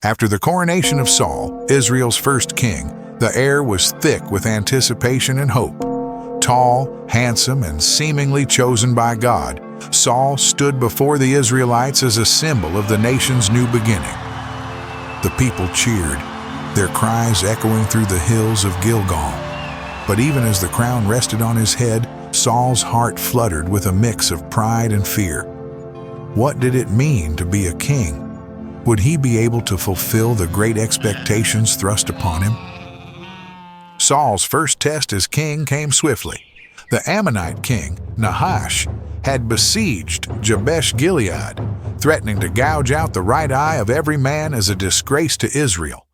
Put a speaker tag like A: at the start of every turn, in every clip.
A: After the coronation of Saul, Israel's first king, the air was thick with anticipation and hope. Tall, handsome, and seemingly chosen by God, Saul stood before the Israelites as a symbol of the nation's new beginning. The people cheered, their cries echoing through the hills of Gilgal. But even as the crown rested on his head, Saul's heart fluttered with a mix of pride and fear. What did it mean to be a king? Would he be able to fulfill the great expectations thrust upon him? Saul's first test as king came swiftly. The Ammonite king, Nahash, had besieged Jabesh-gilead, threatening to gouge out the right eye of every man as a disgrace to Israel.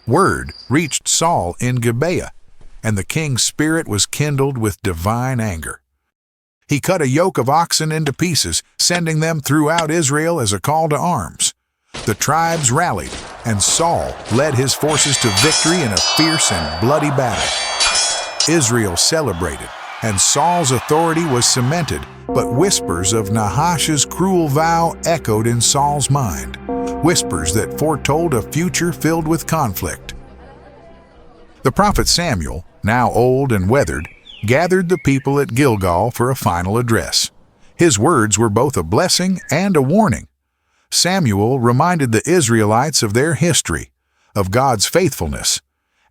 A: Word reached Saul in Gibeah, and the king's spirit was kindled with divine anger. He cut a yoke of oxen into pieces, sending them throughout Israel as a call to arms. The tribes rallied, and Saul led his forces to victory in a fierce and bloody battle. Israel celebrated, and Saul's authority was cemented, but whispers of Nahash's cruel vow echoed in Saul's mind, whispers that foretold a future filled with conflict. The prophet Samuel, now old and weathered, gathered the people at Gilgal for a final address. His words were both a blessing and a warning. Samuel reminded the Israelites of their history, of God's faithfulness,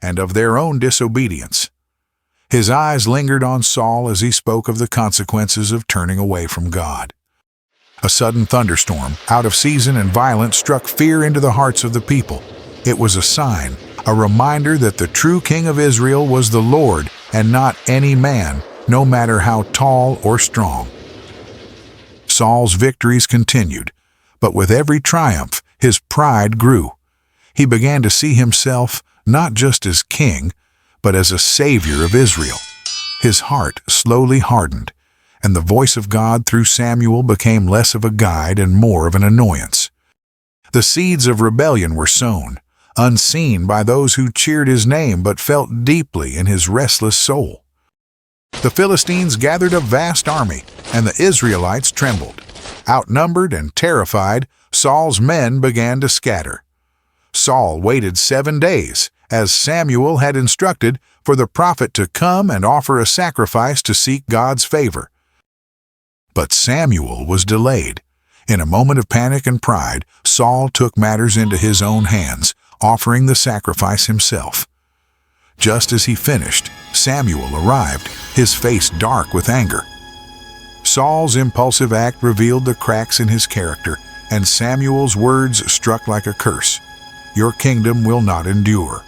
A: and of their own disobedience. His eyes lingered on Saul as he spoke of the consequences of turning away from God. A sudden thunderstorm, out of season and violent, struck fear into the hearts of the people. It was a sign, a reminder that the true king of Israel was the Lord and not any man, no matter how tall or strong. Saul's victories continued, but with every triumph, his pride grew. He began to see himself not just as king, but as a savior of Israel. His heart slowly hardened, and the voice of God through Samuel became less of a guide and more of an annoyance. The seeds of rebellion were sown, unseen by those who cheered his name but felt deeply in his restless soul. The Philistines gathered a vast army, and the Israelites trembled. Outnumbered and terrified, Saul's men began to scatter. Saul waited 7 days, as Samuel had instructed, for the prophet to come and offer a sacrifice to seek God's favor. But Samuel was delayed. In a moment of panic and pride, Saul took matters into his own hands, offering the sacrifice himself. Just as he finished, Samuel arrived, his face dark with anger. Saul's impulsive act revealed the cracks in his character, and Samuel's words struck like a curse. "Your kingdom will not endure."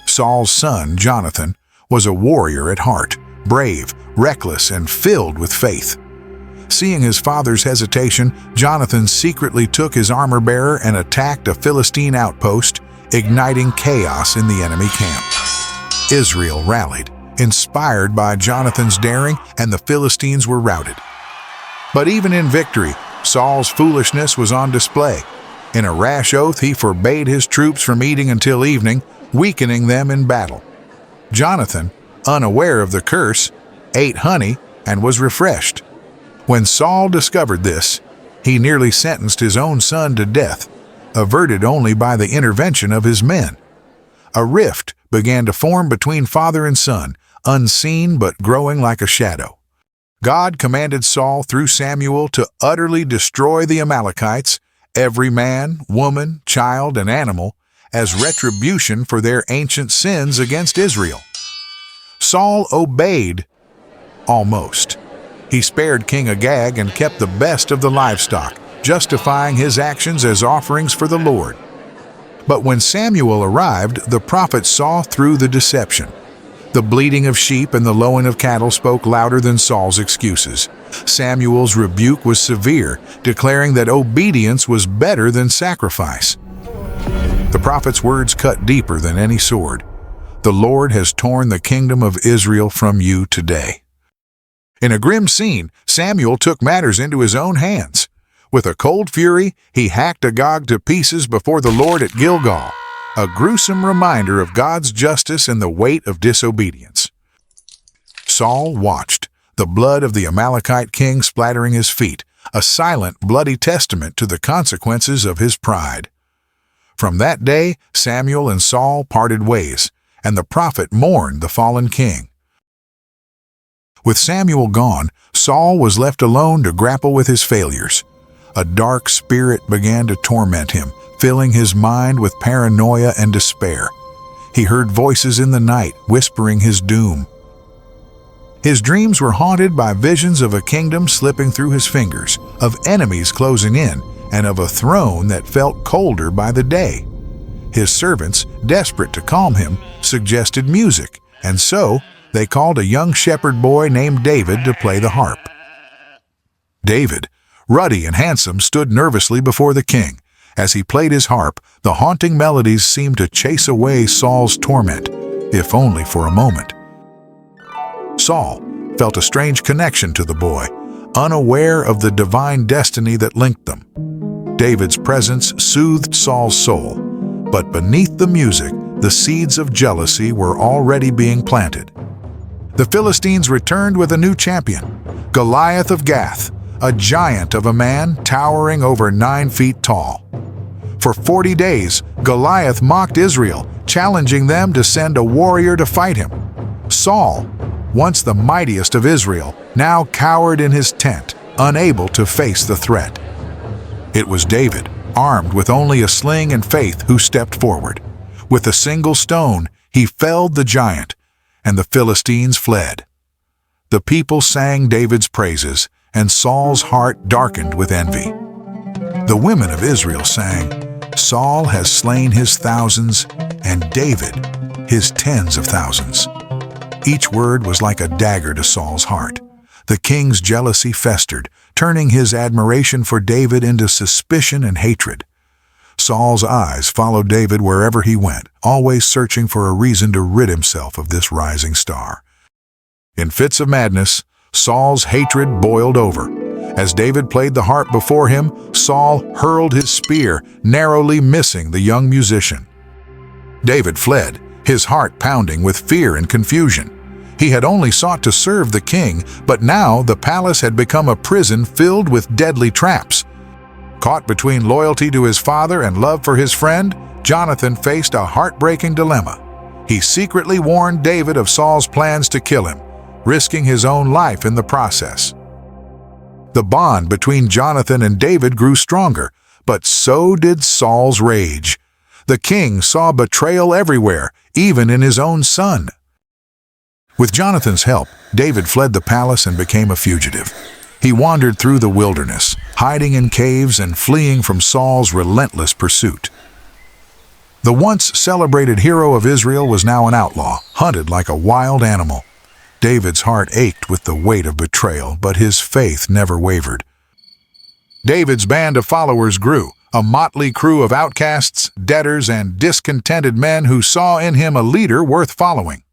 A: Saul's son, Jonathan, was a warrior at heart, brave, reckless, and filled with faith. Seeing his father's hesitation, Jonathan secretly took his armor-bearer and attacked a Philistine outpost, igniting chaos in the enemy camp. Israel rallied, inspired by Jonathan's daring, and the Philistines were routed. But even in victory, Saul's foolishness was on display. In a rash oath, he forbade his troops from eating until evening, weakening them in battle. Jonathan, unaware of the curse, ate honey and was refreshed. When Saul discovered this, he nearly sentenced his own son to death, averted only by the intervention of his men. A rift began to form between father and son, unseen but growing like a shadow. God commanded Saul through Samuel to utterly destroy the Amalekites, every man, woman, child, and animal, as retribution for their ancient sins against Israel. Saul obeyed, almost. He spared King Agag and kept the best of the livestock, justifying his actions as offerings for the Lord. But when Samuel arrived, the prophet saw through the deception. The bleating of sheep and the lowing of cattle spoke louder than Saul's excuses. Samuel's rebuke was severe, declaring that obedience was better than sacrifice. The prophet's words cut deeper than any sword. The Lord has torn the kingdom of Israel from you today. In a grim scene, Samuel took matters into his own hands. With a cold fury, he hacked Agag to pieces before the Lord at Gilgal, a gruesome reminder of God's justice and the weight of disobedience. Saul watched, the blood of the Amalekite king splattering his feet, a silent, bloody testament to the consequences of his pride. From that day, Samuel and Saul parted ways, and the prophet mourned the fallen king. With Samuel gone, Saul was left alone to grapple with his failures. A dark spirit began to torment him, filling his mind with paranoia and despair. He heard voices in the night whispering his doom. His dreams were haunted by visions of a kingdom slipping through his fingers, of enemies closing in, and of a throne that felt colder by the day. His servants, desperate to calm him, suggested music, and so they called a young shepherd boy named David to play the harp. David, ruddy and handsome, stood nervously before the king. As he played his harp, the haunting melodies seemed to chase away Saul's torment, if only for a moment. Saul felt a strange connection to the boy, unaware of the divine destiny that linked them. David's presence soothed Saul's soul, but beneath the music, the seeds of jealousy were already being planted. The Philistines returned with a new champion, Goliath of Gath, a giant of a man towering over 9 feet tall. For 40 days, Goliath mocked Israel, challenging them to send a warrior to fight him. Saul, once the mightiest of Israel, now cowered in his tent, unable to face the threat. It was David, armed with only a sling and faith, who stepped forward. With a single stone, he felled the giant, and the Philistines fled. The people sang David's praises, and Saul's heart darkened with envy. The women of Israel sang, "Saul has slain his thousands, and David his tens of thousands." Each word was like a dagger to Saul's heart. The king's jealousy festered, turning his admiration for David into suspicion and hatred. Saul's eyes followed David wherever he went, always searching for a reason to rid himself of this rising star. In fits of madness, Saul's hatred boiled over. As David played the harp before him, Saul hurled his spear, narrowly missing the young musician. David fled, his heart pounding with fear and confusion. He had only sought to serve the king, but now the palace had become a prison filled with deadly traps. Caught between loyalty to his father and love for his friend, Jonathan faced a heartbreaking dilemma. He secretly warned David of Saul's plans to kill him, risking his own life in the process. The bond between Jonathan and David grew stronger, but so did Saul's rage. The king saw betrayal everywhere, even in his own son. With Jonathan's help, David fled the palace and became a fugitive. He wandered through the wilderness, hiding in caves and fleeing from Saul's relentless pursuit. The once celebrated hero of Israel was now an outlaw, hunted like a wild animal. David's heart ached with the weight of betrayal, but his faith never wavered. David's band of followers grew, a motley crew of outcasts, debtors, and discontented men who saw in him a leader worth following.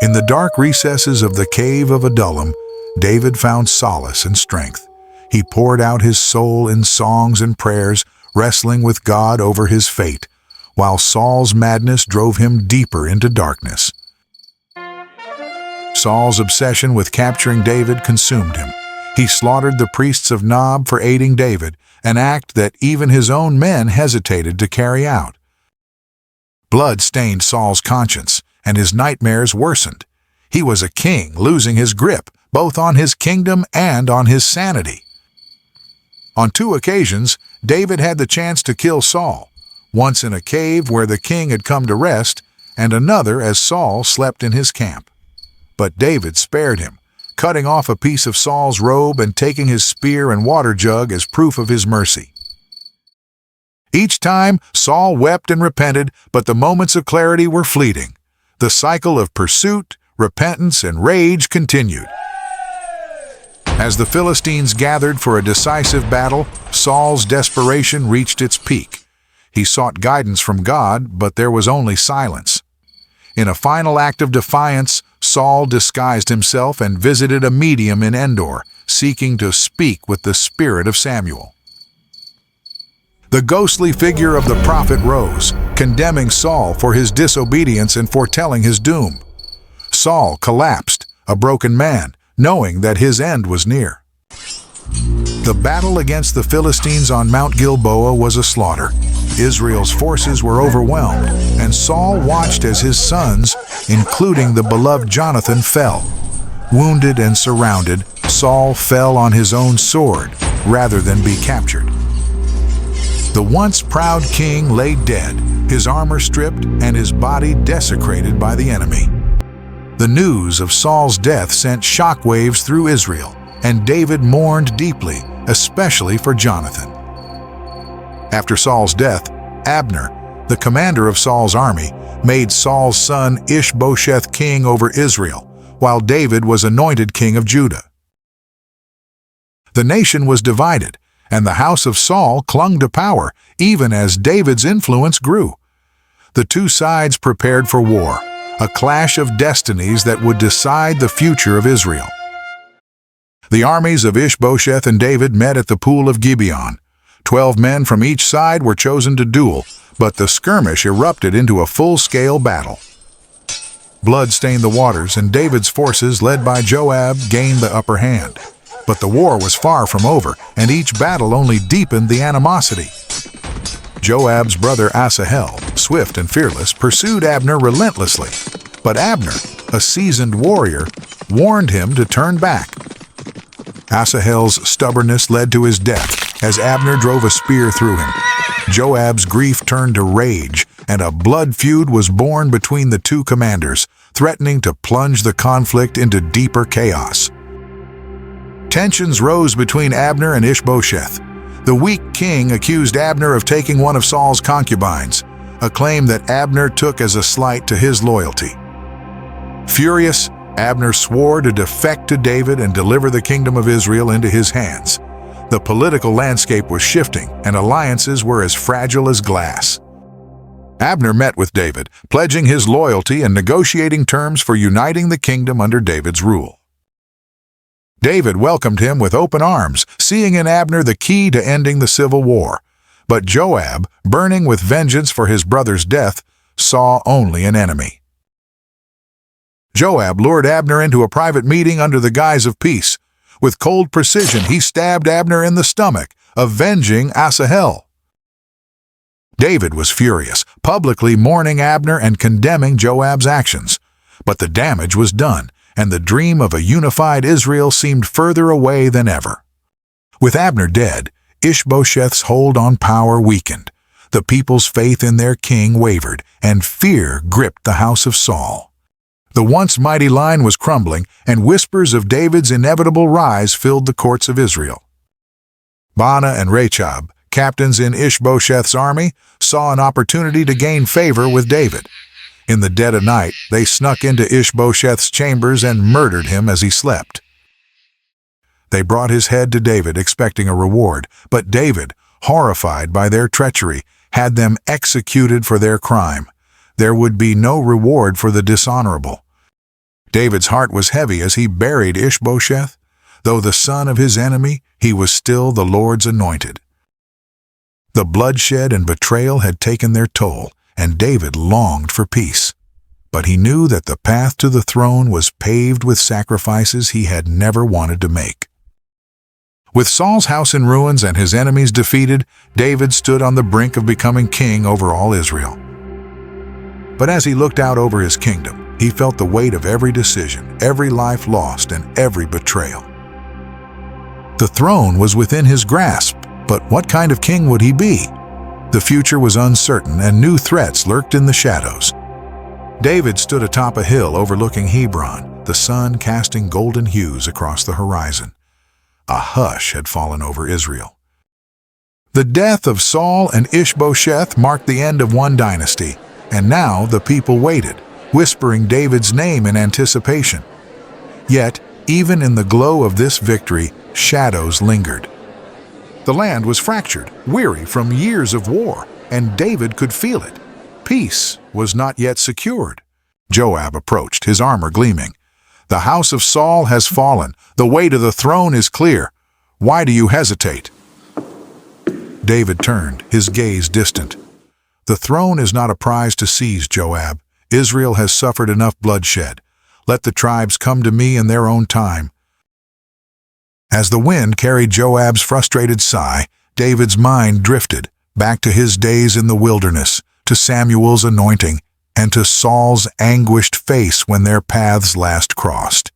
A: In the dark recesses of the cave of Adullam, David found solace and strength. He poured out his soul in songs and prayers, wrestling with God over his fate, while Saul's madness drove him deeper into darkness. Saul's obsession with capturing David consumed him. He slaughtered the priests of Nob for aiding David, an act that even his own men hesitated to carry out. Blood stained Saul's conscience, and his nightmares worsened. He was a king losing his grip, both on his kingdom and on his sanity. On 2 occasions, David had the chance to kill Saul, once in a cave where the king had come to rest, and another as Saul slept in his camp. But David spared him, cutting off a piece of Saul's robe and taking his spear and water jug as proof of his mercy. Each time, Saul wept and repented, but the moments of clarity were fleeting. The cycle of pursuit, repentance, and rage continued. As the Philistines gathered for a decisive battle, Saul's desperation reached its peak. He sought guidance from God, but there was only silence. In a final act of defiance, Saul disguised himself and visited a medium in Endor, seeking to speak with the spirit of Samuel. The ghostly figure of the prophet rose, condemning Saul for his disobedience and foretelling his doom. Saul collapsed, a broken man, knowing that his end was near. The battle against the Philistines on Mount Gilboa was a slaughter. Israel's forces were overwhelmed, and Saul watched as his sons, including the beloved Jonathan, fell. Wounded and surrounded, Saul fell on his own sword rather than be captured. The once proud king lay dead, his armor stripped and his body desecrated by the enemy. The news of Saul's death sent shockwaves through Israel, and David mourned deeply, especially for Jonathan. After Saul's death, Abner, the commander of Saul's army, made Saul's son Ishbosheth king over Israel, while David was anointed king of Judah. The nation was divided, and the house of Saul clung to power, even as David's influence grew. The two sides prepared for war, a clash of destinies that would decide the future of Israel. The armies of Ishbosheth and David met at the pool of Gibeon. 12 men from each side were chosen to duel, but the skirmish erupted into a full-scale battle. Blood stained the waters, and David's forces, led by Joab, gained the upper hand. But the war was far from over, and each battle only deepened the animosity. Joab's brother Asahel, swift and fearless, pursued Abner relentlessly. But Abner, a seasoned warrior, warned him to turn back. Asahel's stubbornness led to his death as Abner drove a spear through him. Joab's grief turned to rage, and a blood feud was born between the two commanders, threatening to plunge the conflict into deeper chaos. Tensions rose between Abner and Ishbosheth. The weak king accused Abner of taking one of Saul's concubines, a claim that Abner took as a slight to his loyalty. Furious, Abner swore to defect to David and deliver the kingdom of Israel into his hands. The political landscape was shifting, and alliances were as fragile as glass. Abner met with David, pledging his loyalty and negotiating terms for uniting the kingdom under David's rule. David welcomed him with open arms, seeing in Abner the key to ending the civil war. But Joab, burning with vengeance for his brother's death, saw only an enemy. Joab lured Abner into a private meeting under the guise of peace. With cold precision, he stabbed Abner in the stomach, avenging Asahel. David was furious, publicly mourning Abner and condemning Joab's actions. But the damage was done, and the dream of a unified Israel seemed further away than ever. With Abner dead, Ishbosheth's hold on power weakened. The people's faith in their king wavered, and fear gripped the house of Saul. The once mighty line was crumbling, and whispers of David's inevitable rise filled the courts of Israel. Baanah and Rechab, captains in Ishbosheth's army, saw an opportunity to gain favor with David. In the dead of night, they snuck into Ishbosheth's chambers and murdered him as he slept. They brought his head to David, expecting a reward, but David, horrified by their treachery, had them executed for their crime. There would be no reward for the dishonorable. David's heart was heavy as he buried Ishbosheth. Though the son of his enemy, he was still the Lord's anointed. The bloodshed and betrayal had taken their toll, and David longed for peace. But he knew that the path to the throne was paved with sacrifices he had never wanted to make. With Saul's house in ruins and his enemies defeated, David stood on the brink of becoming king over all Israel. But as he looked out over his kingdom, he felt the weight of every decision, every life lost, and every betrayal. The throne was within his grasp, but what kind of king would he be? The future was uncertain, and new threats lurked in the shadows. David stood atop a hill overlooking Hebron, the sun casting golden hues across the horizon. A hush had fallen over Israel. The death of Saul and Ishbosheth marked the end of one dynasty, and now the people waited, whispering David's name in anticipation. Yet, even in the glow of this victory, shadows lingered. The land was fractured, weary from years of war, and David could feel it. Peace was not yet secured. Joab approached, his armor gleaming. "The house of Saul has fallen. The way to the throne is clear. Why do you hesitate?" David turned, his gaze distant. "The throne is not a prize to seize, Joab. Israel has suffered enough bloodshed. Let the tribes come to me in their own time." As the wind carried Joab's frustrated sigh, David's mind drifted, back to his days in the wilderness, to Samuel's anointing, and to Saul's anguished face when their paths last crossed.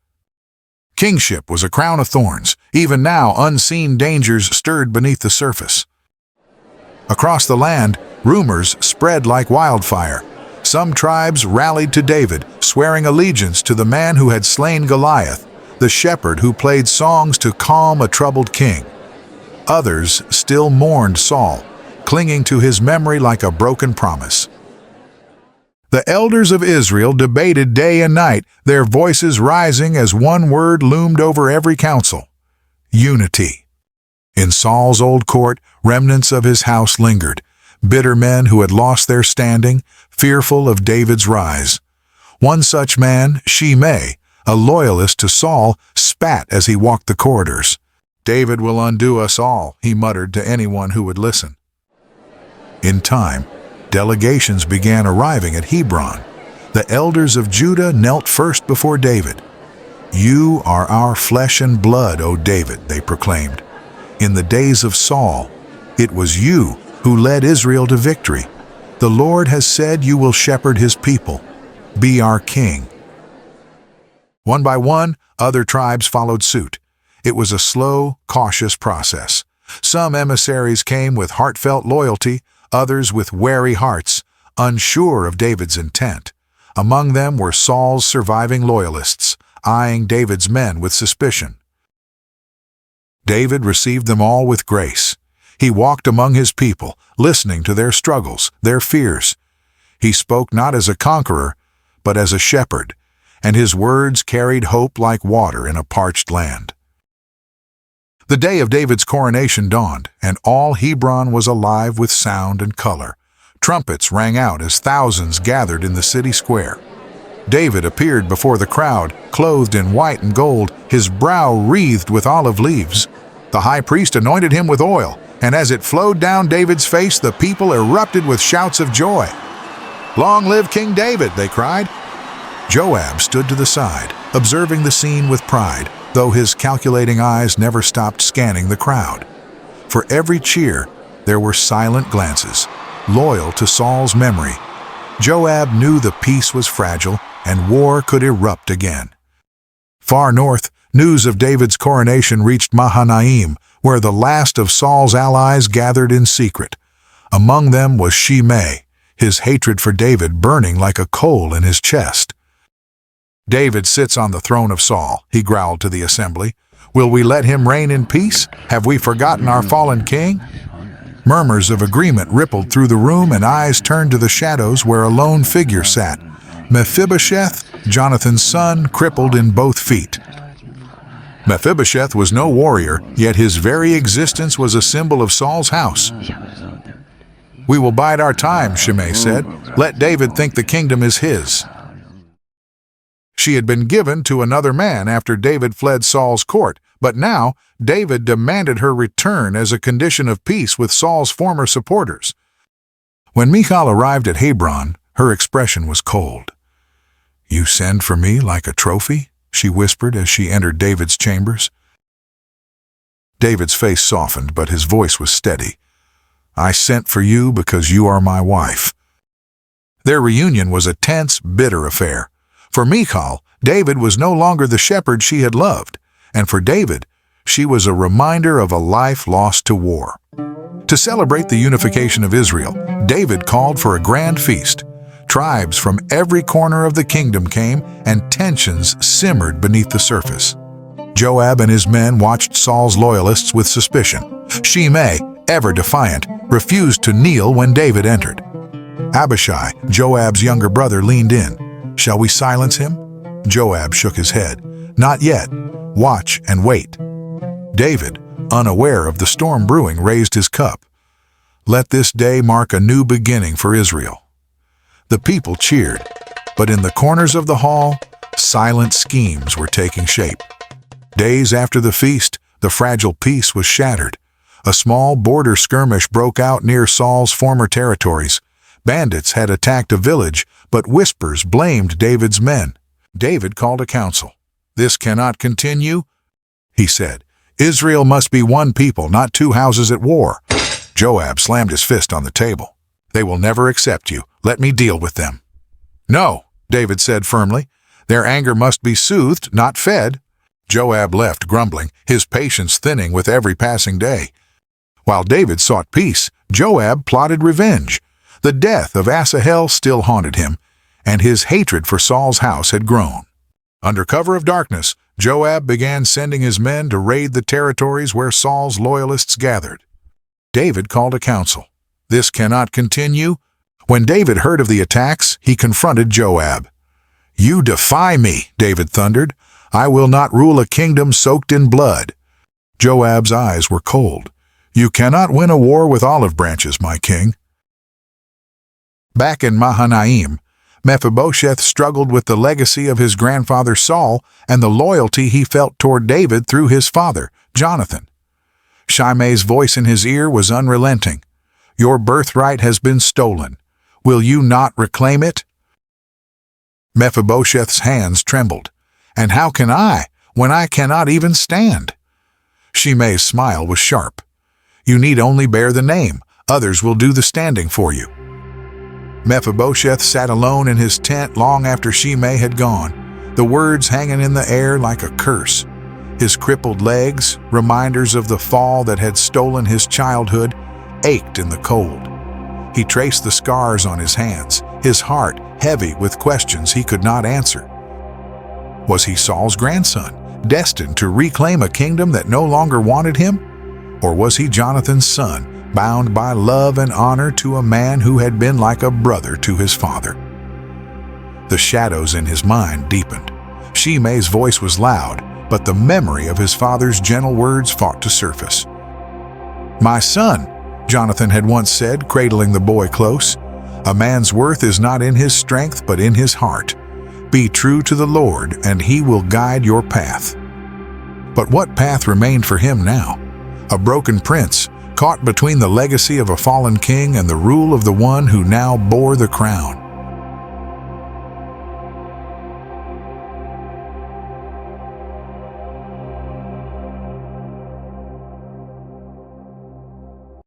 A: Kingship was a crown of thorns. Even now, unseen dangers stirred beneath the surface. Across the land, rumors spread like wildfire. Some tribes rallied to David, swearing allegiance to the man who had slain Goliath, the shepherd who played songs to calm a troubled king. Others still mourned Saul, clinging to his memory like a broken promise. The elders of Israel debated day and night, their voices rising as one word loomed over every council: unity. In Saul's old court, remnants of his house lingered, bitter men who had lost their standing, fearful of David's rise. One such man, Shimei, a loyalist to Saul, spat as he walked the corridors. "David will undo us all," he muttered to anyone who would listen. In time, delegations began arriving at Hebron. The elders of Judah knelt first before David. "You are our flesh and blood, O David," they proclaimed. "In the days of Saul, it was you who led Israel to victory. The Lord has said you will shepherd his people. Be our king." One by one, other tribes followed suit. It was a slow, cautious process. Some emissaries came with heartfelt loyalty, others with wary hearts, unsure of David's intent. Among them were Saul's surviving loyalists, eyeing David's men with suspicion. David received them all with grace. He walked among his people, listening to their struggles, their fears. He spoke not as a conqueror, but as a shepherd, and his words carried hope like water in a parched land. The day of David's coronation dawned, and all Hebron was alive with sound and color. Trumpets rang out as thousands gathered in the city square. David appeared before the crowd, clothed in white and gold, his brow wreathed with olive leaves. The high priest anointed him with oil, and as it flowed down David's face, the people erupted with shouts of joy. "Long live King David!" they cried. Joab stood to the side, observing the scene with pride, though his calculating eyes never stopped scanning the crowd. For every cheer, there were silent glances, loyal to Saul's memory. Joab knew the peace was fragile and war could erupt again. Far north, news of David's coronation reached Mahanaim, where the last of Saul's allies gathered in secret. Among them was Shimei, his hatred for David burning like a coal in his chest. "David sits on the throne of Saul," he growled to the assembly. "Will we let him reign in peace? Have we forgotten our fallen king?" Murmurs of agreement rippled through the room, and eyes turned to the shadows where a lone figure sat. Mephibosheth, Jonathan's son, crippled in both feet. Mephibosheth was no warrior, yet his very existence was a symbol of Saul's house. "We will bide our time," Shimei said. "Let David think the kingdom is his." She had been given to another man after David fled Saul's court, but now David demanded her return as a condition of peace with Saul's former supporters. When Michal arrived at Hebron, her expression was cold. "You send for me like a trophy?" she whispered as she entered David's chambers. David's face softened, but his voice was steady. "I sent for you because you are my wife." Their reunion was a tense, bitter affair. For Michal, David was no longer the shepherd she had loved, and for David, she was a reminder of a life lost to war. To celebrate the unification of Israel, David called for a grand feast. Tribes from every corner of the kingdom came, and tensions simmered beneath the surface. Joab and his men watched Saul's loyalists with suspicion. Shimei, ever defiant, refused to kneel when David entered. Abishai, Joab's younger brother, leaned in. "Shall we silence him?" Joab shook his head. "Not yet. Watch and wait." David, unaware of the storm brewing, raised his cup. "Let this day mark a new beginning for Israel." The people cheered, but in the corners of the hall, silent schemes were taking shape. Days after the feast, the fragile peace was shattered. A small border skirmish broke out near Saul's former territories. Bandits had attacked a village, but whispers blamed David's men. David called a council. "This cannot continue," he said. "Israel must be one people, not two houses at war." Joab slammed his fist on the table. "They will never accept you. Let me deal with them." "No," David said firmly. "Their anger must be soothed, not fed." Joab left grumbling, his patience thinning with every passing day. While David sought peace, Joab plotted revenge. The death of Asahel still haunted him, and his hatred for Saul's house had grown. Under cover of darkness, Joab began sending his men to raid the territories where Saul's loyalists gathered. David called a council. This cannot continue. When David heard of the attacks, he confronted Joab. "You defy me," David thundered. "I will not rule a kingdom soaked in blood." Joab's eyes were cold. "You cannot win a war with olive branches, my king." Back in Mahanaim, Mephibosheth struggled with the legacy of his grandfather Saul and the loyalty he felt toward David through his father, Jonathan. Shimei's voice in his ear was unrelenting. "Your birthright has been stolen. Will you not reclaim it?" Mephibosheth's hands trembled. "And how can I, when I cannot even stand?" Shimei's smile was sharp. "You need only bear the name. Others will do the standing for you." Mephibosheth sat alone in his tent long after Shimei had gone, the words hanging in the air like a curse. His crippled legs, reminders of the fall that had stolen his childhood, ached in the cold. He traced the scars on his hands, his heart heavy with questions he could not answer. Was he Saul's grandson, destined to reclaim a kingdom that no longer wanted him? Or was he Jonathan's son, bound by love and honor to a man who had been like a brother to his father? The shadows in his mind deepened. Shimei's voice was loud, but the memory of his father's gentle words fought to surface. "My son," Jonathan had once said, cradling the boy close, "a man's worth is not in his strength but in his heart. Be true to the Lord, and he will guide your path." But what path remained for him now? A broken prince, caught between the legacy of a fallen king and the rule of the one who now bore the crown.